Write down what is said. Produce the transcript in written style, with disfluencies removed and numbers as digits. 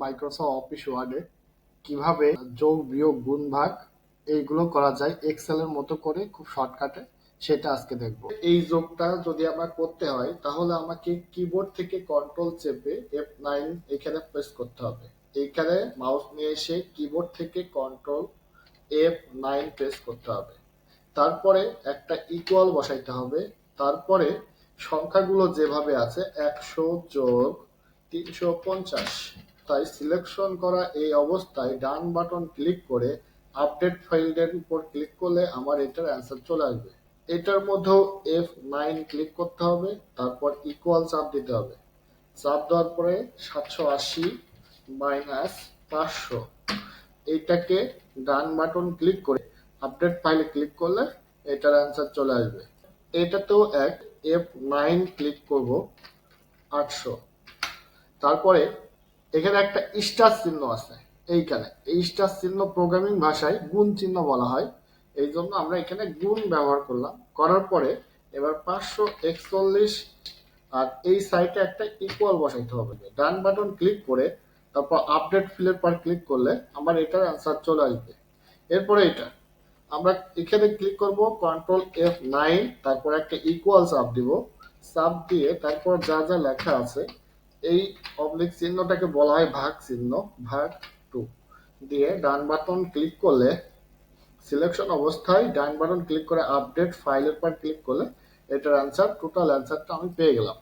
Microsoft office ওয়ার্ডে কিভাবে যোগ বিয়োগ গুণ ভাগ এইগুলো করা যায় এক্সেলের মতো করে খুব শর্টকাটে, সেটা আজকে দেখব। এই যোগটা যদি আমার করতে হয় তাহলে আমাকে কিবোর্ড থেকে কন্ট্রোল চেপে F9 এখানে প্রেস করতে হবে। এইখানে মাউস নিয়ে এসে কিবোর্ড থেকে কন্ট্রোল F9 প্রেস করতে হবে। তারপরে একটা ইকুয়াল বসাইতে হবে। তারপরে সংখ্যাগুলো যেভাবে আছে 100 যোগ 350, তাই সিলেকশন করা এই অবস্থায় ডান বাটন ক্লিক করে আপডেট ফাইলের উপর ক্লিক করলে আমার এটার অ্যান্সার চলে আসবে। এটার মধ্যেও F9 ক্লিক করতে হবে, তারপর ইকুয়াল চাপ দিতে হবে। চাপ দেওয়ার পরে 780 মাইনাস 500, এইটাকে ডান বাটন ক্লিক করে আপডেট ফাইলে ক্লিক করলে এটার অ্যান্সার চলে আসবে। এটাতেও এক F9 ক্লিক করব 800। তারপরে এখানে একটা স্টার চিহ্ন আছে, এইখানে এই স্টার চিহ্ন প্রোগ্রামিং ভাষায় গুণ চিহ্ন বলা হয়, এই জন্য আমরা এখানে গুণ ব্যবহার করলাম। করার পরে এবার 541 আর এই সাইডে একটা ইকুয়াল বসাইতে হবে। ডান বাটন ক্লিক করে তারপর আপডেট ফিলের পর ক্লিক করলে আমার এটার অ্যান্সার চলে আসবে। এরপরে এটা আমরা এখানে ক্লিক করব কন্ট্রোল F9, তারপর একটা ইকুয়াল চাপ দিব। চাপ দিয়ে তারপর যা যা লেখা আছে এই অবলিক চিহ্নটাকে বলা হয় ভাগ চিহ্ন, ভাগ 2 দিয়ে ডান বাটন ক্লিক করলে সিলেকশন অবস্থায় ডান বাটন ক্লিক করে আপডেট ফাইলের পর ক্লিক করলে এটার অ্যান্সার, টোটাল অ্যান্সারটা আমি পেয়ে গেলাম।